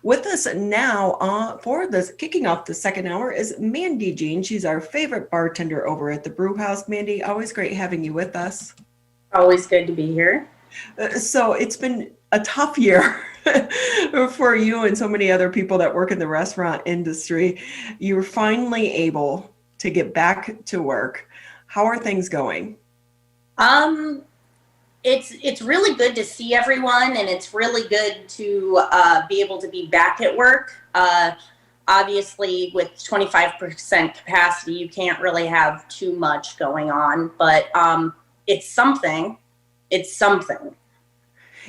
With us now for this kicking off the second hour is Mandi Jeanne. She's our favorite bartender over at the Brew House. Mandi, always great having you with us. Always good to be here. So it's been a tough year for you and so many other people that work in the restaurant industry. You were finally able to get back to work. How are things going? Um, it's really good to see everyone, and it's really good to be able to be back at work. Obviously, with 25% capacity, you can't really have too much going on, but it's something. It's something.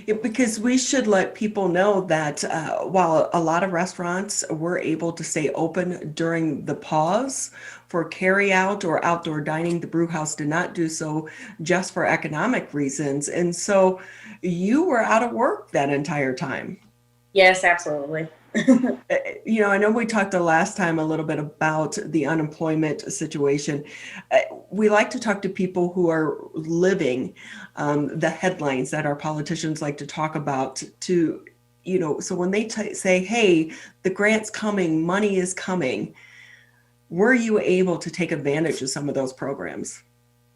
Yeah, because we should let people know that while a lot of restaurants were able to stay open during the pause for carry out or outdoor dining, the brew house did not do so just for economic reasons. And so you were out of work that entire time. Yes, absolutely. I know we talked the last time a little bit about the unemployment situation. Uh, we like to talk to people who are living the headlines that our politicians like to talk about so when they say, hey, the grant's coming, money is coming, were you able to take advantage of some of those programs?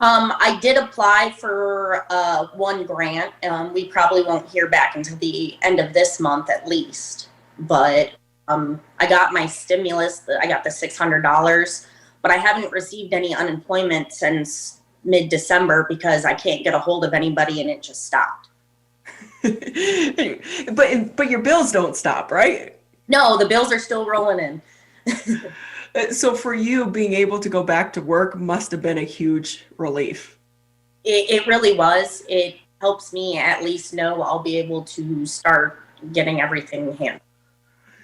I did apply for one grant. We probably won't hear back until the end of this month at least. But I got my stimulus. I got the $600, but I haven't received any unemployment since mid-December because I can't get a hold of anybody, and it just stopped. But your bills don't stop, right? No, the bills are still rolling in. So for you, being able to go back to work must have been a huge relief. It really was. It helps me at least know I'll be able to start getting everything handled.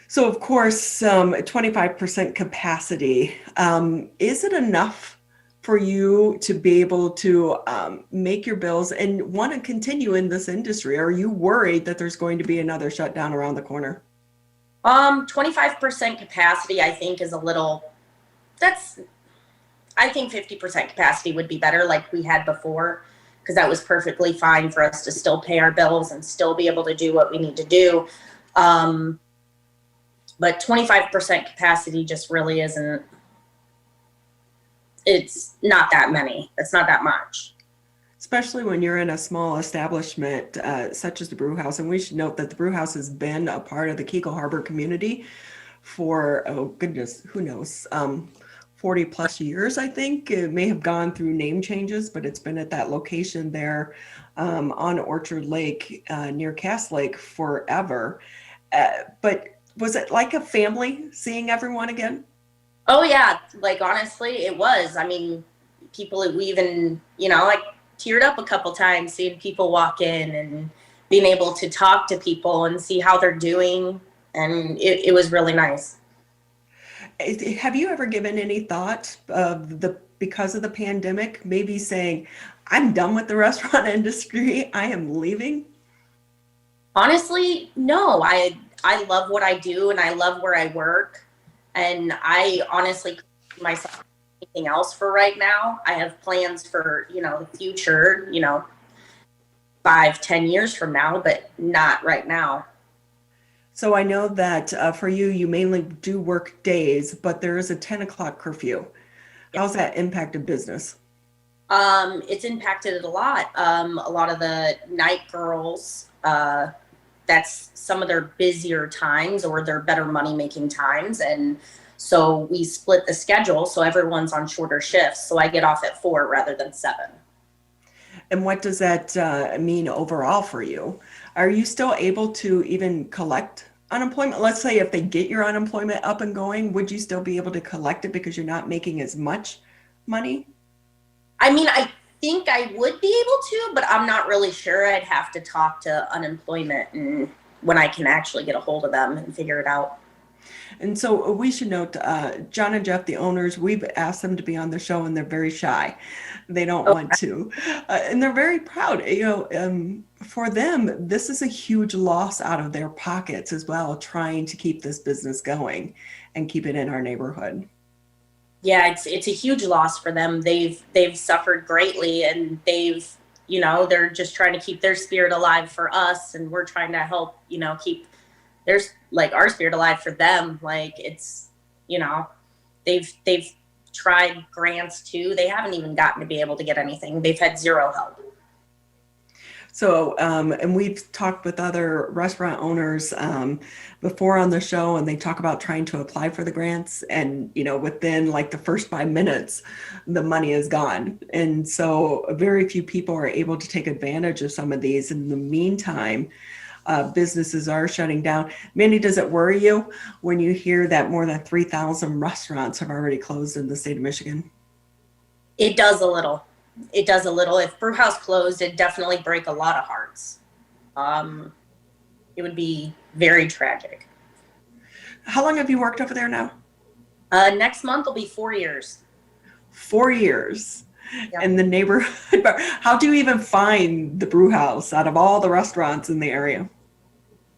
So of course, 25% capacity. Is it enough for you to be able to make your bills and want to continue in this industry? Are you worried that there's going to be another shutdown around the corner? 25% capacity, I think, is a little, I think 50% capacity would be better like we had before, because that was perfectly fine for us to still pay our bills and still be able to do what we need to do. But 25% capacity just really isn't, it's not that many. It's not that much. Especially when you're in a small establishment such as the Brew House. And we should note that the Brew House has been a part of the Keego Harbor community for, oh goodness, who knows, 40 plus years, I think. It may have gone through name changes, but it's been at that location there on Orchard Lake near Cass Lake forever. But was it like a family seeing everyone again? Oh yeah, like honestly, it was. I mean, people, we even, like teared up a couple times seeing people walk in and being able to talk to people and see how they're doing. And it was really nice. Have you ever given any thought of because of the pandemic, maybe saying, I'm done with the restaurant industry, I am leaving? Honestly, no. I love what I do and I love where I work. And I honestly couldn't see myself doing anything else for right now. I have plans for, the future, 5, 10 years from now, but not right now. So I know that for you, you mainly do work days, but there is a 10 o'clock curfew. How's that impacted business? It's impacted it a lot. A lot of the night girls, that's some of their busier times or their better money making times. And so we split the schedule. So everyone's on shorter shifts. So I get off at 4 rather than 7. And what does that mean overall for you? Are you still able to even collect unemployment? Let's say if they get your unemployment up and going, would you still be able to collect it because you're not making as much money? I mean, I think I would be able to, but I'm not really sure. I'd have to talk to unemployment and when I can actually get a hold of them and figure it out. And so we should note, John and Jeff, the owners, we've asked them to be on the show and they're very shy. They don't want to. And they're very proud. For them, this is a huge loss out of their pockets as well, trying to keep this business going and keep it in our neighborhood. Yeah, it's a huge loss for them. They've suffered greatly, and they're just trying to keep their spirit alive for us, and we're trying to help, keep there's like our Spirit Alive for them. Like it's, you know, they've tried grants too. They haven't even gotten to be able to get anything. They've had zero help. So, and we've talked with other restaurant owners before on the show, and they talk about trying to apply for the grants. And, you know, within like the first 5 minutes, the money is gone. And so very few people are able to take advantage of some of these. In the meantime, businesses are shutting down. Mandi, does it worry you when you hear that more than 3,000 restaurants have already closed in the state of Michigan? It does a little. It does a little. If Brewhaus closed, it'd definitely break a lot of hearts. It would be very tragic. How long have you worked over there now? Next month will be 4 years. 4 years. Yep. And the neighborhood bar. How do you even find the Brew House out of all the restaurants in the area?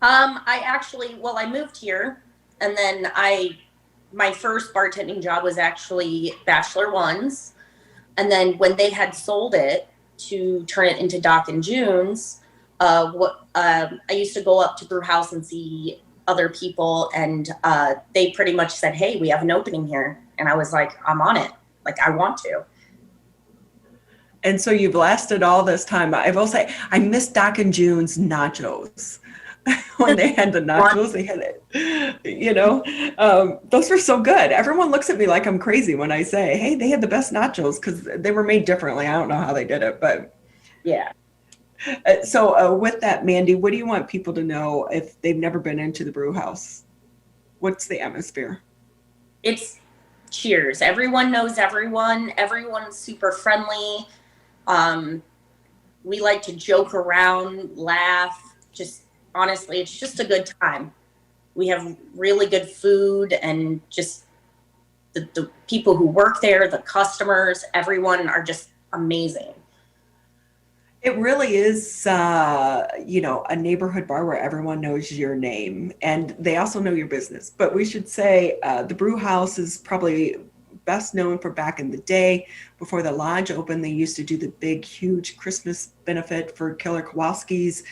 I moved here, and then my first bartending job was actually Bachelor Ones. And then when they had sold it to turn it into Doc and June's, I used to go up to Brew House and see other people, and they pretty much said, "Hey, we have an opening here," and I was like, "I'm on it. Like, I want to." And so you've lasted all this time. I will say, I miss Doc and June's nachos. When they had the nachos, they had it, you know, those were so good. Everyone looks at me like I'm crazy when I say, hey, they had the best nachos, because they were made differently. I don't know how they did it, but yeah. So with that, Mandi, what do you want people to know if they've never been into the Brew House? What's the atmosphere? It's cheers. Everyone knows everyone. Everyone's super friendly. We like to joke around, laugh, just honestly, it's just a good time. We have really good food, and just the people who work there, the customers, everyone are just amazing. It really is, you know, a neighborhood bar where everyone knows your name, and they also know your business. But we should say the Brew House is probably best known for back in the day. Before the lodge opened, they used to do the big, huge Christmas benefit for Killer Kowalski's.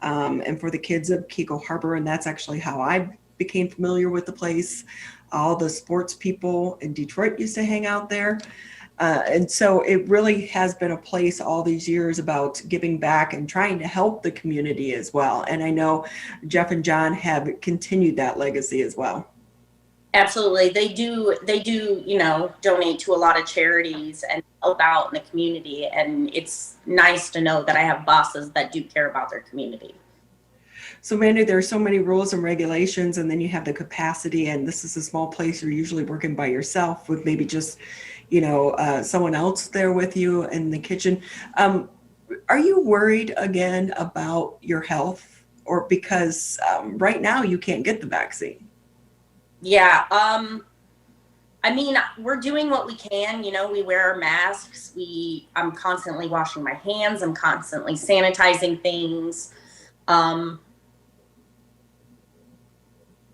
And for the kids of Keego Harbor. And that's actually how I became familiar with the place. All the sports people in Detroit used to hang out there. And so it really has been a place all these years about giving back and trying to help the community as well. And I know Jeff and John have continued that legacy as well. Absolutely. They do, you know, donate to a lot of charities and help out in the community. And it's nice to know that I have bosses that do care about their community. So Mandi, there are so many rules and regulations, and then you have the capacity, and this is a small place. You're usually working by yourself with maybe just, you know, someone else there with you in the kitchen. Are you worried again about your health, or because right now you can't get the vaccine? Yeah. I mean, we're doing what we can, you know, we wear our masks. I'm constantly washing my hands. I'm constantly sanitizing things.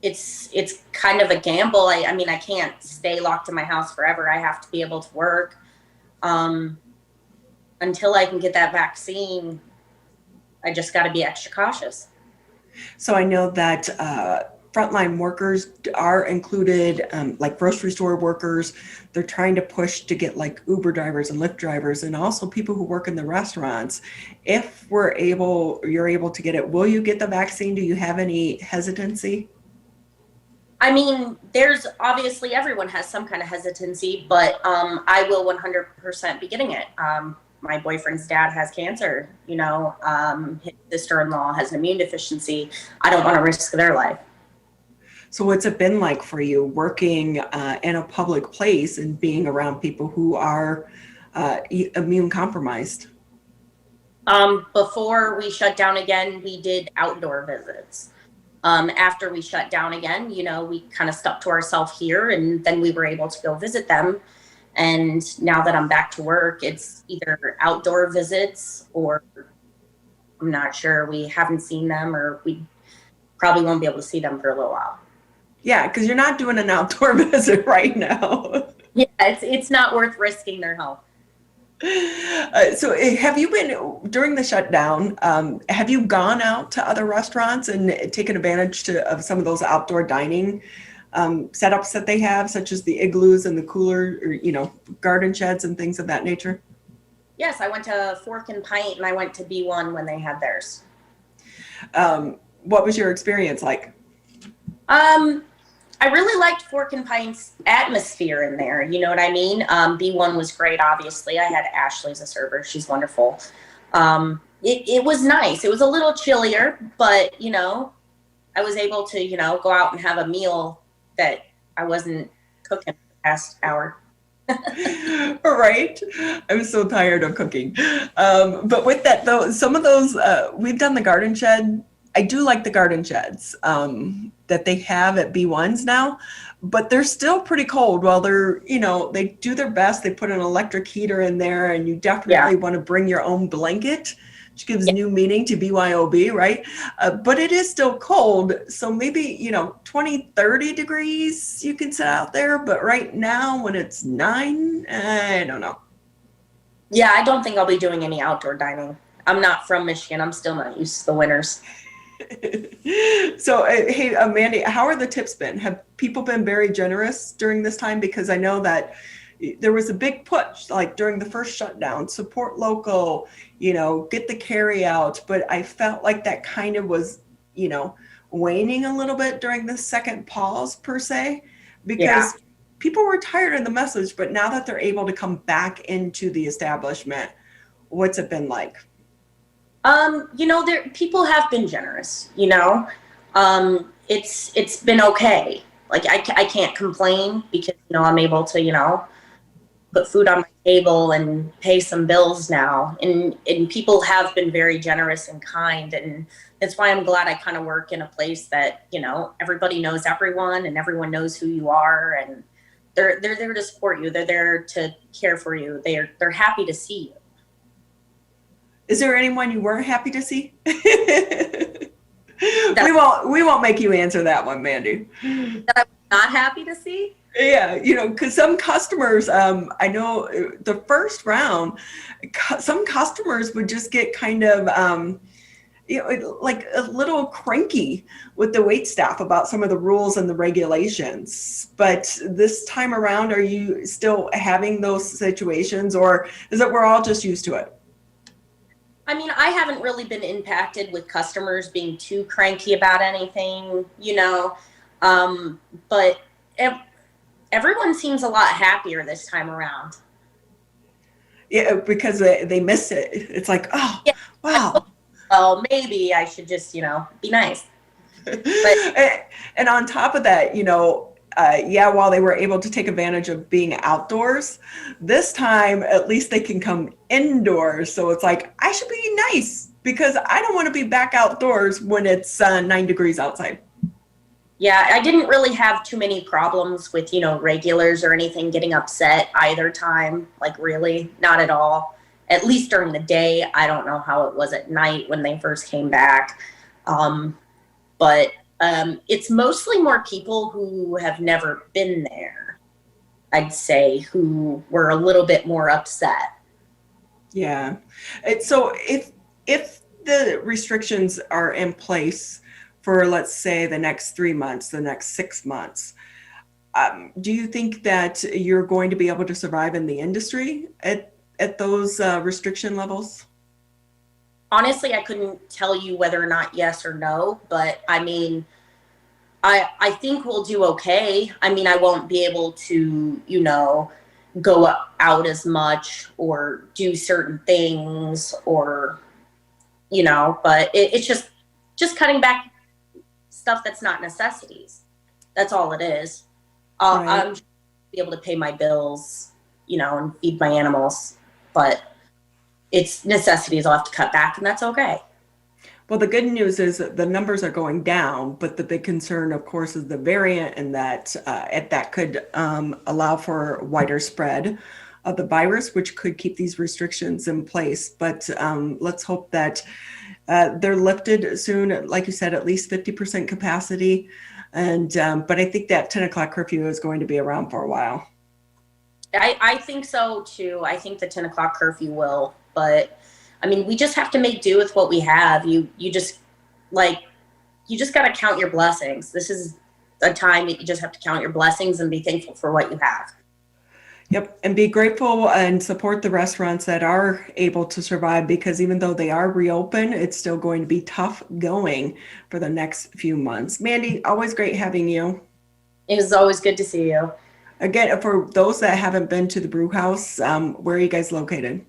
It's kind of a gamble. I mean, I can't stay locked in my house forever. I have to be able to work. Until I can get that vaccine, I just got to be extra cautious. So I know that frontline workers are included, like grocery store workers. They're trying to push to get like Uber drivers and Lyft drivers, and also people who work in the restaurants. If you're able to get it, will you get the vaccine? Do you have any hesitancy? I mean, there's obviously, everyone has some kind of hesitancy, but I will 100% be getting it. My boyfriend's dad has cancer, you know, his sister-in-law has an immune deficiency. I don't want to risk their life. So what's it been like for you working in a public place and being around people who are immune compromised? Before we shut down again, we did outdoor visits. After we shut down again, you know, we kind of stuck to ourselves here, and then we were able to go visit them. And now that I'm back to work, it's either outdoor visits, or I'm not sure. We haven't seen them, or we probably won't be able to see them for a little while. Yeah, because you're not doing an outdoor visit right now. Yeah, it's not worth risking their health. So have you been, during the shutdown, have you gone out to other restaurants and taken advantage of some of those outdoor dining setups that they have, such as the igloos and the cooler, or, garden sheds and things of that nature? Yes, I went to Fork and Pint and I went to B1 when they had theirs. What was your experience like? Um, I really liked Fork and Pint's atmosphere in there. You know what I mean? B1 was great, obviously. I had Ashley as a server. She's wonderful. It was nice. It was a little chillier, but, I was able to, go out and have a meal that I wasn't cooking for the past hour. All right. I'm so tired of cooking. But with that, though, some of those, we've done the garden shed. I do like the garden sheds that they have at B1s now, but they're still pretty cold. While they're, they do their best. They put an electric heater in there, and you definitely want to bring your own blanket, which gives new meaning to BYOB, right? But it is still cold. So maybe, 20, 30 degrees you can sit out there. But right now when it's 9, I don't know. Yeah, I don't think I'll be doing any outdoor dining. I'm not from Michigan. I'm still not used to the winters. So, hey, Mandi, how are the tips been? Have people been very generous during this time? Because I know that there was a big push, like during the first shutdown, support local, get the carry out. But I felt like that kind of was, waning a little bit during the second pause per se, because people were tired of the message. But now that they're able to come back into the establishment, what's it been like? People have been generous, it's been okay. Like I can't complain because, I'm able to, put food on my table and pay some bills now. And people have been very generous and kind. And that's why I'm glad I kind of work in a place that, everybody knows everyone and everyone knows who you are. And they're there to support you. They're there to care for you. They're happy to see you. Is there anyone you weren't happy to see? We won't make you answer that one, Mandi. That I'm not happy to see? Yeah, because some customers, I know the first round, some customers would just get kind of, like a little cranky with the wait staff about some of the rules and the regulations. But this time around, are you still having those situations, or is it we're all just used to it? I mean, I haven't really been impacted with customers being too cranky about anything, but everyone seems a lot happier this time around. Yeah, because they miss it. It's like, oh, yeah. Wow. Well, maybe I should just, be nice. But, and on top of that, while they were able to take advantage of being outdoors, this time at least they can come indoors. So it's like, I should be nice because I don't want to be back outdoors when it's 9 degrees outside. Yeah, I didn't really have too many problems with, regulars or anything getting upset either time. Like really, not at all. At least during the day. I don't know how it was at night when they first came back. But it's mostly more people who have never been there, I'd say, who were a little bit more upset. Yeah. So if the restrictions are in place for, let's say, the next 3 months, the next 6 months, do you think that you're going to be able to survive in the industry at those restriction levels? Honestly, I couldn't tell you whether or not yes or no, but I mean, I think we'll do okay. I mean, I won't be able to, go out as much or do certain things or, but it's just cutting back stuff that's not necessities. That's all it is. Right. I'm be able to pay my bills, and feed my animals, but it's necessities I'll have to cut back, and that's okay. Well, the good news is that the numbers are going down, but the big concern, of course, is the variant, and that could allow for wider spread of the virus, which could keep these restrictions in place. But let's hope that they're lifted soon. Like you said, at least 50% capacity. And but I think that 10 o'clock curfew is going to be around for a while. I think so too. I think the 10 o'clock curfew will, but I mean, we just have to make do with what we have. You just like, you just got to count your blessings. This is a time that you just have to count your blessings and be thankful for what you have. Yep, and be grateful and support the restaurants that are able to survive, because even though they are reopened, it's still going to be tough going for the next few months. Mandi, always great having you. It was always good to see you. Again, for those that haven't been to the Brew House, where are you guys located?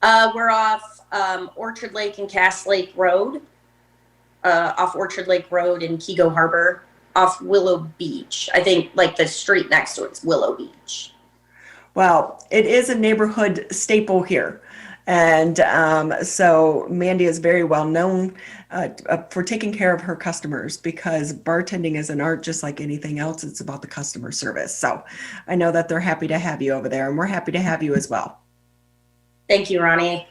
We're off Orchard Lake and Cass Lake Road, off Orchard Lake Road in Keego Harbor, off Willow Beach. I think like the street next to it's Willow Beach. Well, it is a neighborhood staple here. And so Mandi is very well known for taking care of her customers, because bartending is an art just like anything else. It's about the customer service. So I know that they're happy to have you over there, and we're happy to have you as well. Thank you, Ronnie.